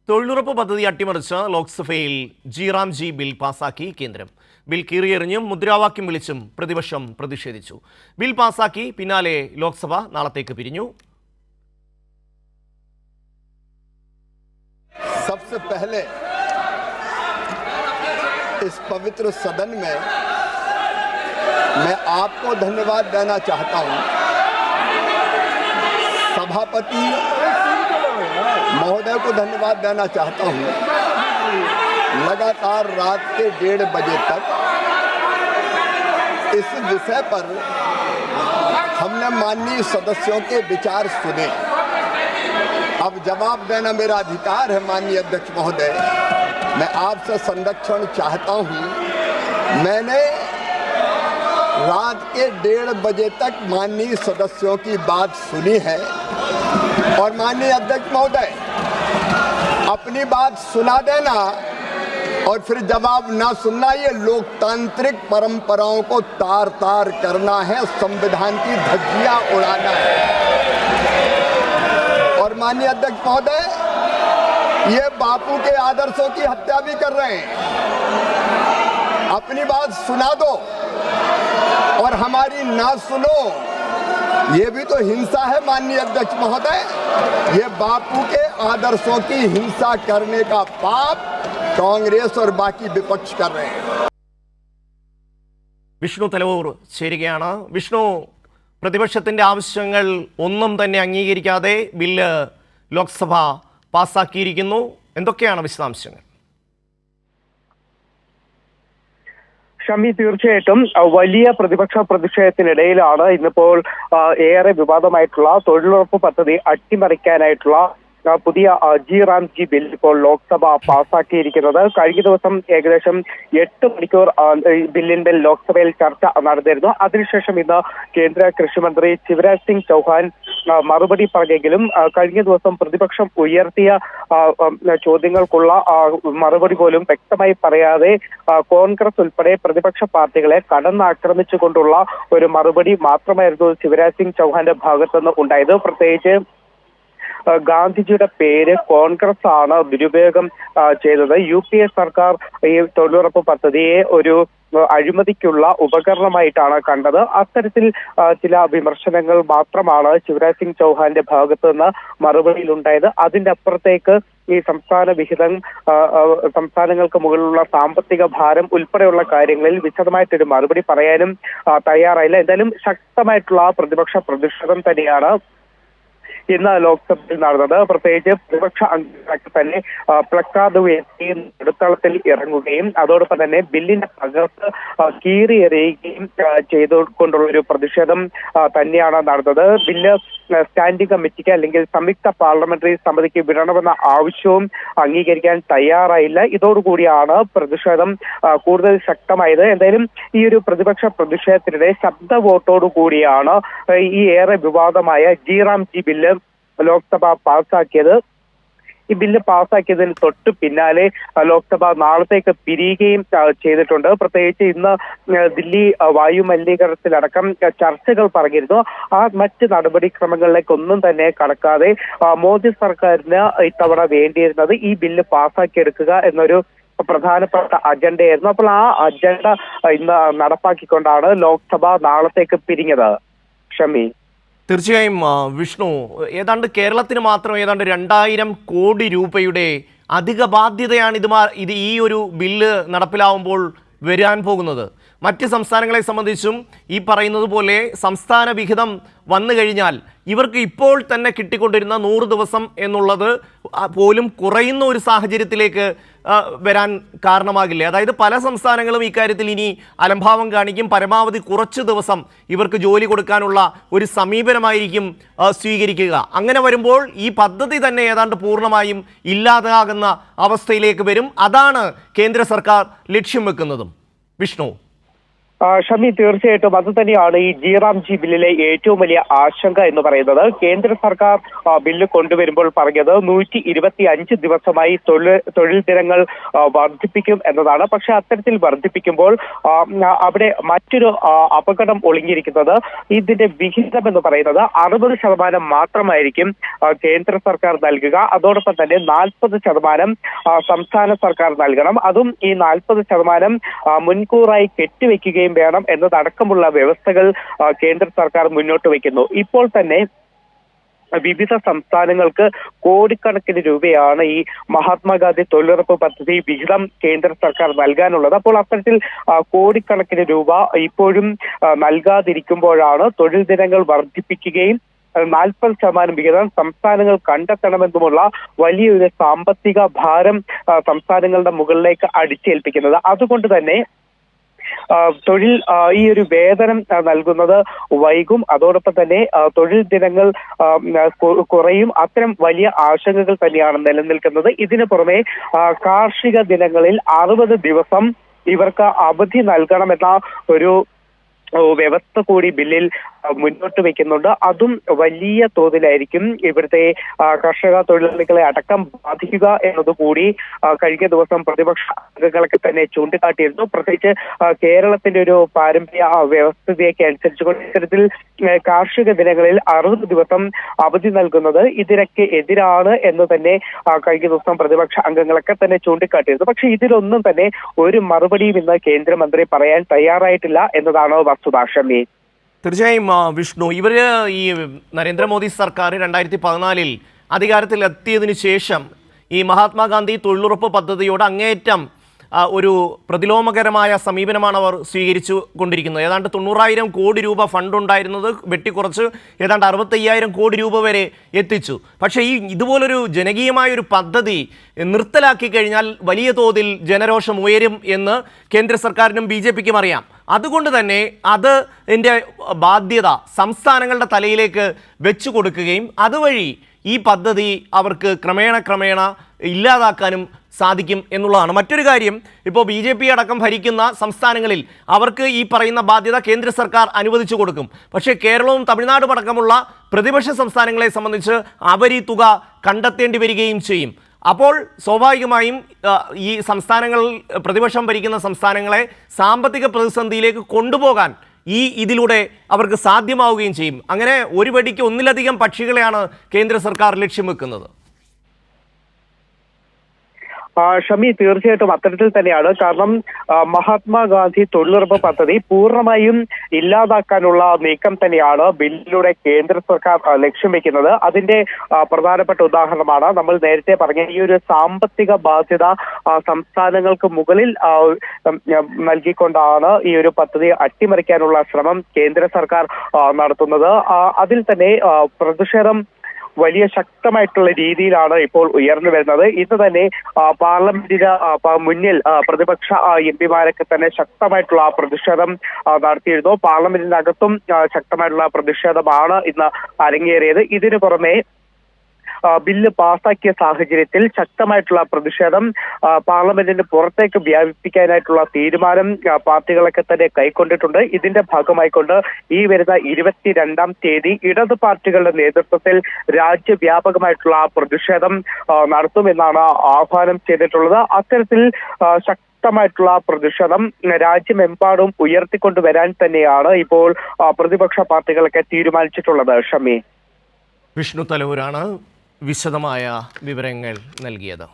തൊഴിലുറപ്പ് പദ്ധതി അട്ടിമറിച്ച് ലോക്സഭയിൽ ജി ബിൽ പാസാക്കി കേന്ദ്രം. ബിൽ കീറിയെറിഞ്ഞും മുദ്രാവാക്യം വിളിച്ചും പ്രതിപക്ഷം പ്രതിഷേധിച്ചു. ബിൽ പാസാക്കി പിന്നാലെ ലോക്സഭ നാളത്തേക്ക് പിരിഞ്ഞു. सबसे पहले इस पवित्र सदन में मैं आपको धन्यवाद देना चाहता हूं। सभापति महोदय को धन्यवाद देना चाहता हूं। लगातार रात के 1:30 बजे तक इस विषय पर हमने माननीय सदस्यों के विचार सुने। अब जवाब देना मेरा अधिकार है। माननीय अध्यक्ष महोदय, मैं आपसे संरक्षण चाहता हूं। मैंने रात के 1:30 बजे तक माननीय सदस्यों की बात सुनी है और माननीय अध्यक्ष महोदय अपनी बात सुना देना और फिर जवाब ना सुनना, ये लोकतांत्रिक परंपराओं को तार तार करना है, संविधान की धज्जियां उड़ाना है। और माननीय अध्यक्ष महोदय, ये बापू के आदर्शों की हत्या भी कर रहे हैं। अपनी बात सुना दो और हमारी ना सुनो, ये भी तो हिंसा है। माननीय अध्यक्ष महोदय, ये बापू के आदर्शों की हिंसा करने का पाप कांग्रेस और बाकी विपक्ष कर रहे हैं। വിഷ്ണു തലവൂർ ചേരുകയാണ്. വിഷ്ണു, പ്രതിപക്ഷത്തിന്റെ ആവശ്യങ്ങൾ ഒന്നും തന്നെ അംഗീകരിക്കാതെ ബില്ല് ലോക്സഭ പാസാക്കിയിരിക്കുന്നു. എന്തൊക്കെയാണ് വിശദാംശങ്ങൾ? ഷമി, തീർച്ചയായിട്ടും വലിയ പ്രതിപക്ഷ പ്രതിഷേധത്തിനിടയിലാണ് ഇന്നിപ്പോൾ ഏറെ വിവാദമായിട്ടുള്ള തൊഴിലുറപ്പ് പദ്ധതി അട്ടിമറിക്കാനായിട്ടുള്ള പുതിയ ജി ബിൽ ഇപ്പോൾ ലോക്സഭ പാസാക്കിയിരിക്കുന്നത്. കഴിഞ്ഞ ദിവസം ഏകദേശം 8 മണിക്കൂർ ബില്ലിന്മേൽ ലോക്സഭയിൽ ചർച്ച നടന്നിരുന്നു. അതിനുശേഷം ഇന്ന് കേന്ദ്ര കൃഷിമന്ത്രി ശിവരാജ് സിംഗ് ചൗഹാൻ മറുപടി പറഞ്ഞെങ്കിലും കഴിഞ്ഞ ദിവസം പ്രതിപക്ഷം ഉയർത്തിയ ചോദ്യങ്ങൾക്കുള്ള മറുപടി പോലും വ്യക്തമായി പറയാതെ കോൺഗ്രസ് ഉൾപ്പെടെ പ്രതിപക്ഷ പാർട്ടികളെ കടന്നാക്രമിച്ചുകൊണ്ടുള്ള ഒരു മറുപടി മാത്രമായിരുന്നു ശിവരാജ് സിംഗ് ചൗഹാന്റെ ഭാഗത്തുനിന്ന് ഉണ്ടായത്. പ്രത്യേകിച്ച് ഗാന്ധിജിയുടെ പേര് കോൺഗ്രസ് ആണ് ദുരുപയോഗം ചെയ്തത്. UPA സർക്കാർ ഈ തൊഴിലുറപ്പ് പദ്ധതിയെ ഒരു അഴിമതിക്കുള്ള ഉപകരണമായിട്ടാണ് കണ്ടത്. അത്തരത്തിൽ ചില വിമർശനങ്ങൾ മാത്രമാണ് ശിവരാജ് സിംഗ് ചൗഹാന്റെ ഭാഗത്തു നിന്ന് മറുപടിയിലുണ്ടായത്. അതിന്റെ അപ്പുറത്തേക്ക് ഈ സംസ്ഥാന വിഹിതം, സംസ്ഥാനങ്ങൾക്ക് മുകളിലുള്ള സാമ്പത്തിക ഭാരം ഉൾപ്പെടെയുള്ള കാര്യങ്ങളിൽ വിശദമായിട്ടൊരു മറുപടി പറയാനും തയ്യാറായില്ല. എന്തായാലും ശക്തമായിട്ടുള്ള പ്രതിപക്ഷ പ്രതിഷേധം തന്നെയാണ് ഇന്ന് ലോക്സഭയിൽ നടന്നത്. പ്രത്യേകിച്ച് പ്രതിപക്ഷ അംഗങ്ങൾ തന്നെ പ്ലക്കാർഡ് ഉയർത്തി നടുത്തളത്തിൽ ഇറങ്ങുകയും അതോടൊപ്പം തന്നെ ബില്ലിന്റെ പകർപ്പ് കീറിയെറിയുകയും ചെയ്തുകൊണ്ടുള്ള ഒരു പ്രതിഷേധം തന്നെയാണ് നടന്നത്. ബില്ല് സ്റ്റാൻഡിംഗ് കമ്മിറ്റിക്ക് അല്ലെങ്കിൽ സംയുക്ത പാർലമെന്ററി സമിതിക്ക് വിടണമെന്ന ആവശ്യവും അംഗീകരിക്കാൻ തയ്യാറായില്ല. ഇതോടുകൂടിയാണ് പ്രതിഷേധം കൂടുതൽ ശക്തമായത്. എന്തായാലും ഈ ഒരു പ്രതിപക്ഷ പ്രതിഷേധത്തിനിടെ ശബ്ദ വോട്ടോടു കൂടിയാണ് ഈ ഏറെ വിവാദമായ ജി ബില്ല് ലോക്സഭ പാസാക്കിയത്. ഈ ബില്ല് പാസാക്കിയതിന് തൊട്ട് പിന്നാലെ ലോക്സഭ നാളത്തേക്ക് പിരിയുകയും ചെയ്തിട്ടുണ്ട്. പ്രത്യേകിച്ച് ഇന്ന് ദില്ലി വായു മലിനീകരണത്തിലടക്കം ചർച്ചകൾ പറഞ്ഞിരുന്നു. ആ മറ്റ് നടപടിക്രമങ്ങളിലേക്കൊന്നും തന്നെ കടക്കാതെ മോദി സർക്കാരിന് ഇത്തവണ വേണ്ടിയിരുന്നത് ഈ ബില്ല് പാസാക്കിയെടുക്കുക എന്നൊരു പ്രധാനപ്പെട്ട അജണ്ടയായിരുന്നു. അപ്പോൾ ആ അജണ്ട ഇന്ന് നടപ്പാക്കിക്കൊണ്ടാണ് ലോക്സഭ നാളത്തേക്ക് പിരിഞ്ഞത്. ഷമി, തീർച്ചയായും വിഷ്ണു, ഏതാണ്ട് കേരളത്തിന് മാത്രം ഏതാണ്ട് 2000 കോടി രൂപയുടെ അധിക ബാധ്യതയാണ് ഇത് ഈ ഒരു ബില്ല് നടപ്പിലാവുമ്പോൾ വരാൻ പോകുന്നത്. മറ്റ് സംസ്ഥാനങ്ങളെ സംബന്ധിച്ചും ഈ പറയുന്നത് പോലെ സംസ്ഥാന വിഹിതം വന്നു കഴിഞ്ഞാൽ ഇവർക്ക് ഇപ്പോൾ തന്നെ കിട്ടിക്കൊണ്ടിരുന്ന 100 ദിവസം എന്നുള്ളത് പോലും കുറയുന്ന ഒരു സാഹചര്യത്തിലേക്ക് വരാൻ കാരണമാകില്ലേ? അതായത് പല സംസ്ഥാനങ്ങളും ഇക്കാര്യത്തിൽ ഇനി അലംഭാവം കാണിക്കും. പരമാവധി കുറച്ച് ദിവസം ഇവർക്ക് ജോലി കൊടുക്കാനുള്ള ഒരു സമീപനമായിരിക്കും സ്വീകരിക്കുക. അങ്ങനെ വരുമ്പോൾ ഈ പദ്ധതി തന്നെ ഏതാണ്ട് പൂർണ്ണമായും ഇല്ലാതാകുന്ന അവസ്ഥയിലേക്ക് വരും. അതാണ് കേന്ദ്ര സർക്കാർ ലക്ഷ്യം വെക്കുന്നതും. വിഷ്ണു, ഷമി, തീർച്ചയായിട്ടും അത് തന്നെയാണ് ഈ ജി ബില്ലിലെ ഏറ്റവും വലിയ ആശങ്ക എന്ന് പറയുന്നത്. കേന്ദ്ര സർക്കാർ ബില്ല് കൊണ്ടുവരുമ്പോൾ പറഞ്ഞത് 125 ദിവസമായി തൊഴിൽ ദിനങ്ങൾ വർദ്ധിപ്പിക്കും എന്നതാണ്. പക്ഷെ അത്തരത്തിൽ വർദ്ധിപ്പിക്കുമ്പോൾ അവിടെ മറ്റൊരു അപകടം ഒളിഞ്ഞിരിക്കുന്നത് ഇതിന്റെ വിഹിതം എന്ന് പറയുന്നത് 60% മാത്രമായിരിക്കും കേന്ദ്ര സർക്കാർ നൽകുക. അതോടൊപ്പം തന്നെ 40% സംസ്ഥാന സർക്കാർ നൽകണം. അതും ഈ 40% മുൻകൂറായി കെട്ടിവെക്കുകയും വേണം എന്നതടക്കമുള്ള വ്യവസ്ഥകൾ കേന്ദ്ര സർക്കാർ മുന്നോട്ട് വയ്ക്കുന്നു. ഇപ്പോൾ തന്നെ വിവിധ സംസ്ഥാനങ്ങൾക്ക് കോടിക്കണക്കിന് രൂപയാണ് ഈ മഹാത്മാഗാന്ധി തൊഴിലുറപ്പ് പദ്ധതി വിഹിതം കേന്ദ്ര സർക്കാർ നൽകാനുള്ളത്. അപ്പോൾ അത്തരത്തിൽ കോടിക്കണക്കിന് രൂപ ഇപ്പോഴും നൽകാതിരിക്കുമ്പോഴാണ് തൊഴിൽ ദിനങ്ങൾ വർദ്ധിപ്പിക്കുകയും 40% വിഹിതം സംസ്ഥാനങ്ങൾ കണ്ടെത്തണമെന്നുമുള്ള വലിയൊരു സാമ്പത്തിക ഭാരം സംസ്ഥാനങ്ങളുടെ മുകളിലേക്ക് അടിച്ചേൽപ്പിക്കുന്നത്. അതുകൊണ്ട് തന്നെ ഈ ഒരു വേതനം നൽകുന്നത് വൈകും. അതോടൊപ്പം തന്നെ തൊഴിൽ ദിനങ്ങൾ കുറയും. അത്തരം വലിയ ആശങ്കകൾ തന്നെയാണ് നിലനിൽക്കുന്നത്. ഇതിനു പുറമെ കാർഷിക ദിനങ്ങളിൽ 60 ദിവസം ഇവർക്ക് അവധി നൽകണമെന്ന ഒരു വ്യവസ്ഥ കൂടി ബില്ലിൽ മുന്നോട്ട് വെക്കുന്നുണ്ട്. അതും വലിയ തോതിലായിരിക്കും ഇവിടുത്തെ കർഷക തൊഴിലാളികളെ അടക്കം ബാധിക്കുക എന്നതുകൂടി കഴിഞ്ഞ ദിവസം പ്രതിപക്ഷ അംഗങ്ങളൊക്കെ തന്നെ ചൂണ്ടിക്കാട്ടിയിരുന്നു. പ്രത്യേകിച്ച് കേരളത്തിന്റെ ഒരു പാരമ്പര്യ വ്യവസ്ഥിതിയൊക്കെ അനുസരിച്ചുകൊണ്ട് ഇത്തരത്തിൽ കാർഷിക ദിനങ്ങളിൽ 60 ദിവസം അവധി നൽകുന്നത് ഇതിനൊക്കെ എതിരാണ് എന്ന് തന്നെ കഴിഞ്ഞ ദിവസം പ്രതിപക്ഷ അംഗങ്ങളൊക്കെ തന്നെ ചൂണ്ടിക്കാട്ടിയിരുന്നു. പക്ഷെ ഇതിലൊന്നും തന്നെ ഒരു മറുപടിയും ഇന്ന് കേന്ദ്രമന്ത്രി പറയാൻ തയ്യാറായിട്ടില്ല എന്നതാണ് വസ്തുത. ഷമി, തീർച്ചയായും വിഷ്ണു, ഇവര് ഈ നരേന്ദ്രമോദി സർക്കാർ 2014 അധികാരത്തിലെത്തിയതിനു ശേഷം ഈ മഹാത്മാഗാന്ധി തൊഴിലുറപ്പ് പദ്ധതിയോട് അങ്ങേയറ്റം ഒരു പ്രതിലോമകരമായ സമീപനമാണ് അവർ സ്വീകരിച്ചു കൊണ്ടിരിക്കുന്നത്. ഏതാണ്ട് 90,000 കോടി രൂപ ഫണ്ട് ഉണ്ടായിരുന്നത് വെട്ടിക്കുറച്ച് ഏതാണ്ട് 65,000 കോടി രൂപ വരെ എത്തിച്ചു. പക്ഷേ ഇതുപോലൊരു ജനകീയമായൊരു പദ്ധതി നിർത്തലാക്കി കഴിഞ്ഞാൽ വലിയ തോതിൽ ജനരോഷം ഉയരും എന്ന് കേന്ദ്ര സർക്കാരിനും BJPക്കും അറിയാം. അതുകൊണ്ട് തന്നെ അതിൻ്റെ ബാധ്യത സംസ്ഥാനങ്ങളുടെ തലയിലേക്ക് വെച്ചു കൊടുക്കുകയും അതുവഴി ഈ പദ്ധതി അവർക്ക് ക്രമേണ ഇല്ലാതാക്കാനും സാധിക്കും എന്നുള്ളതാണ്. മറ്റൊരു കാര്യം, ഇപ്പോൾ BJP അടക്കം ഭരിക്കുന്ന സംസ്ഥാനങ്ങളിൽ അവർക്ക് ഈ പറയുന്ന ബാധ്യത കേന്ദ്ര സർക്കാർ അനുവദിച്ചു കൊടുക്കും. പക്ഷേ കേരളവും തമിഴ്നാടും അടക്കമുള്ള പ്രതിപക്ഷ സംസ്ഥാനങ്ങളെ സംബന്ധിച്ച് അവർ ഈ തുക കണ്ടെത്തേണ്ടി വരികയും ചെയ്യും. അപ്പോൾ സ്വാഭാവികമായും ഈ സംസ്ഥാനങ്ങൾ, പ്രതിപക്ഷം ഭരിക്കുന്ന സംസ്ഥാനങ്ങളെ സാമ്പത്തിക പ്രതിസന്ധിയിലേക്ക് കൊണ്ടുപോകാൻ ഇതിലൂടെ അവർക്ക് സാധ്യമാവുകയും ചെയ്യും. അങ്ങനെ ഒരു വെടിക്ക് ഒന്നിലധികം പക്ഷികളെയാണ് കേന്ദ്ര സർക്കാർ ലക്ഷ്യം വെക്കുന്നത്. ഷമി, തീർച്ചയായിട്ടും അത്തരത്തിൽ തന്നെയാണ്. കാരണം മഹാത്മാഗാന്ധി തൊഴിലുറപ്പ് പദ്ധതി പൂർണ്ണമായും ഇല്ലാതാക്കാനുള്ള നീക്കം തന്നെയാണ് ബില്ലിലൂടെ കേന്ദ്ര സർക്കാർ ലക്ഷ്യം വെക്കുന്നത്. അതിന്റെ പ്രധാനപ്പെട്ട ഉദാഹരണമാണ് നമ്മൾ നേരത്തെ പറഞ്ഞ ഈ ഒരു സാമ്പത്തിക ബാധ്യത സംസ്ഥാനങ്ങൾക്ക് മുകളിൽ നൽകിക്കൊണ്ടാണ് ഈ ഒരു പദ്ധതി അട്ടിമറിക്കാനുള്ള ശ്രമം കേന്ദ്ര സർക്കാർ നടത്തുന്നത്. അതിൽ തന്നെ പ്രതിഷേധം വലിയ ശക്തമായിട്ടുള്ള രീതിയിലാണ് ഇപ്പോൾ ഉയർന്നു വരുന്നത്. ഇന്ന് തന്നെ പാർലമെന്റിന് മുന്നിൽ പ്രതിപക്ഷ MP-മാരൊക്കെ തന്നെ ശക്തമായിട്ടുള്ള പ്രതിഷേധം നടത്തിയിരുന്നു. പാർലമെന്റിനകത്തും ശക്തമായിട്ടുള്ള പ്രതിഷേധമാണ് ഇന്ന് അരങ്ങേറിയത്. ഇതിനു പുറമെ ബില്ല് പാസാക്കിയ സാഹചര്യത്തിൽ ശക്തമായിട്ടുള്ള പ്രതിഷേധം പാർലമെന്റിന് പുറത്തേക്ക് വ്യാപിപ്പിക്കാനായിട്ടുള്ള തീരുമാനം പാർട്ടികളൊക്കെ തന്നെ കൈക്കൊണ്ടിട്ടുണ്ട്. ഇതിന്റെ ഭാഗമായിക്കൊണ്ട് ഈ വരുന്ന 22-ാം തീയതി ഇടത് പാർട്ടികളുടെ നേതൃത്വത്തിൽ രാജ്യവ്യാപകമായിട്ടുള്ള പ്രതിഷേധം നടത്തുമെന്നാണ് ആഹ്വാനം ചെയ്തിട്ടുള്ളത്. അത്തരത്തിൽ ശക്തമായിട്ടുള്ള പ്രതിഷേധം രാജ്യമെമ്പാടും ഉയർത്തിക്കൊണ്ടുവരാൻ തന്നെയാണ് ഇപ്പോൾ പ്രതിപക്ഷ പാർട്ടികളൊക്കെ തീരുമാനിച്ചിട്ടുള്ളത്. ഷമി, വിഷ്ണു തലൂരാണ് വിശദമായ വിവരങ്ങൾ നൽകിയത്.